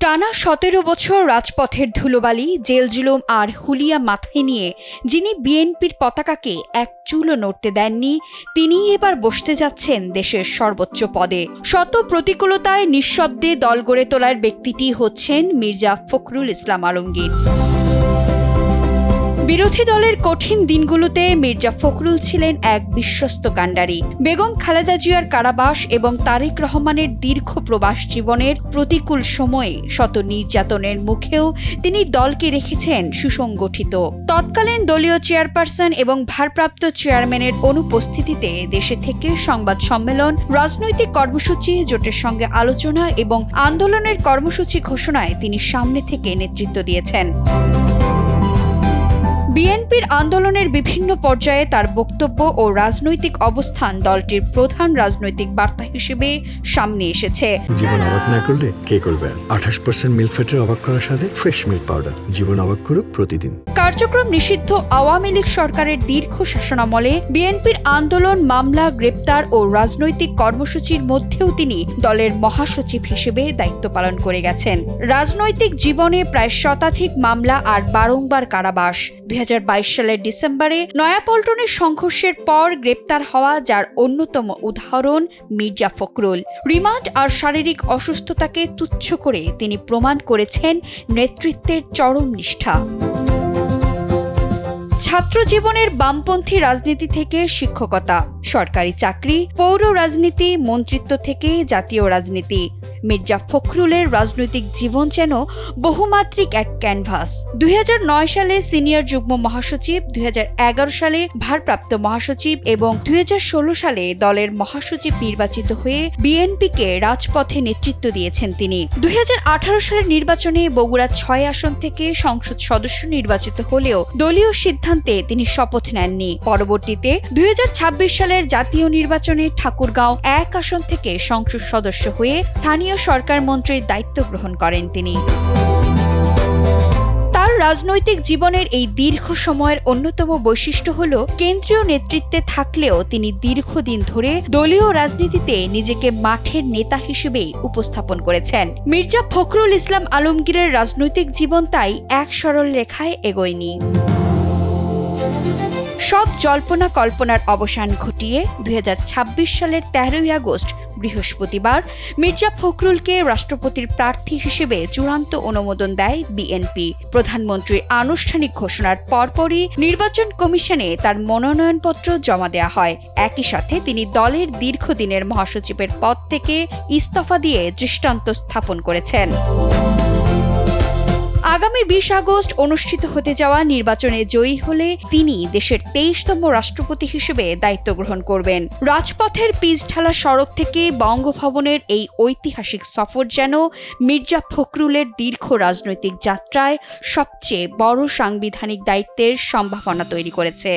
টানা ১৭ বছর রাজপথের ধুলোবালি, জেল-জুলুম আর হুলিয়া মাথায় নিয়ে যিনি বিএনপির পতাকাকে এক চুলও নড়তে দেননি, তিনিই এবার বসতে যাচ্ছেন দেশের সর্বোচ্চ পদে। শত প্রতিকূলতায় নিঃশব্দে দল গড়ে তোলার ব্যক্তিটি হচ্ছেন মির্জা ফখরুল ইসলাম আলমগীর। বিরোধী দলের কঠিন দিনগুলোতে মির্জা ফখরুল ছিলেন এক বিশ্বস্ত কাণ্ডারি। বেগম খালেদা জিয়ার কারাবাস এবং তারেক রহমানের দীর্ঘ প্রবাস জীবনের প্রতিকূল সময়ে শত নির্যাতনের মুখেও তিনি দলকে রেখেছেন সুসংগঠিত। তৎকালীন দলীয় চেয়ারপারসন এবং ভারপ্রাপ্ত চেয়ারম্যানের অনুপস্থিতিতে দেশে থেকে সংবাদ সম্মেলন, রাজনৈতিক কর্মসূচি, জোটের সঙ্গে আলোচনা এবং আন্দোলনের কর্মসূচি ঘোষণায় তিনি সামনে থেকে নেতৃত্ব দিয়েছেন। বিএনপির আন্দোলনের বিভিন্ন পর্যায়ে তার বক্তব্য ও রাজনৈতিক অবস্থান দলটির প্রধান রাজনৈতিক বার্তা হিসেবে সামনে এসেছে। জীবন অবাক না করলে কে করবে? 28% মিল্ক ফ্যাটের অবাক করার সাথে ফ্রেশ মিল্ক পাউডার। জীবন অবাক করুক প্রতিদিন। কার্যক্রম নিষিদ্ধ আওয়ামী লীগ সরকারের দীর্ঘ শাসনামলে বিএনপির আন্দোলন, মামলা, গ্রেপ্তার ও রাজনৈতিক কর্মসূচির মধ্যেও তিনি দলের মহাসচিব হিসেবে দায়িত্ব পালন করে গেছেন। রাজনৈতিক জীবনে প্রায় শতাধিক মামলা আর বারংবার কারাবাস। 2022 সালের ডিসেম্বরে নয়াপল্টনের সংঘর্ষের পর গ্রেপ্তার হওয়া, যার অন্যতম উদাহরণ মির্জা ফখরুল। রিমান্ড আর শারীরিক অসুস্থতাকে তুচ্ছ করে তিনি প্রমাণ করেছেন নেতৃত্বের চরম নিষ্ঠা। ছাত্র জীবনের বামপন্থী রাজনীতি থেকে শিক্ষকতা, সরকারি চাকরি, পৌর রাজনীতি, মন্ত্রিত্ব থেকে জাতীয় রাজনীতি, মির্জা ফখরুলের রাজনৈতিক জীবন যেন বহুমাত্রিক এক ক্যানভাস। 2009 সালে সিনিয়র যুগ্ম মহাসচিব, 2011 সালে ভারপ্রাপ্ত মহাসচিব এবং 2016 সালে দলের মহাসচিব নির্বাচিত হয়ে বিএনপিকে রাজপথে নেতৃত্ব দিয়েছেন তিনি। 2018 সালের নির্বাচনে বগুড়া 6 আসন থেকে সংসদ সদস্য নির্বাচিত হলেও দলীয় সিদ্ধান্তে তিনি শপথ নেননি। পরবর্তীতে 2026 সালের জাতীয় নির্বাচনে ঠাকুরগাঁও 1 আসন থেকে সংসদ সদস্য হয়ে স্থানীয় সরকার মন্ত্রীর দায়িত্ব গ্রহণ করেন তিনি। তার রাজনৈতিক জীবনের এই দীর্ঘ সময়ের অন্যতম বৈশিষ্ট্য হল, কেন্দ্রীয় নেতৃত্বে থাকলেও তিনি দীর্ঘদিন ধরে দলীয় রাজনীতিতে নিজেকে মাঠের নেতা হিসেবে উপস্থাপন করেছেন। মির্জা ফখরুল ইসলাম আলমগীরের রাজনৈতিক জীবন তাই এক সরল রেখায় এগোয়নি। সব জল্পনা কল্পনার অবসান ঘটিয়ে 2026 সালের 13ই আগস্ট বৃহস্পতিবার মির্জা ফখরুলকে রাষ্ট্রপতির প্রার্থী হিসেবে চূড়ান্ত অনুমোদন দেয় বিএনপি। প্রধানমন্ত্রীর আনুষ্ঠানিক ঘোষণার পরপরই নির্বাচন কমিশনে তার মনোনয়নপত্র জমা দেওয়া হয়। একই সাথে তিনি দলের দীর্ঘদিনের মহাসচিবের পদ থেকে ইস্তফা দিয়ে দৃষ্টান্ত স্থাপন করেছেন। আগামী 20 আগস্ট অনুষ্ঠিত হতে যাওয়া নির্বাচনে জয়ী হলে তিনি দেশের 23তম রাষ্ট্রপতি হিসেবে দায়িত্ব গ্রহণ করবেন। রাজপথের পিচঢালা সড়ক থেকে বঙ্গভবনের এই ঐতিহাসিক সফর যেন মির্জা ফখরুলের দীর্ঘ রাজনৈতিক যাত্রায় সবচেয়ে বড় সাংবিধানিক দায়িত্বের সম্ভাবনা তৈরি করেছে।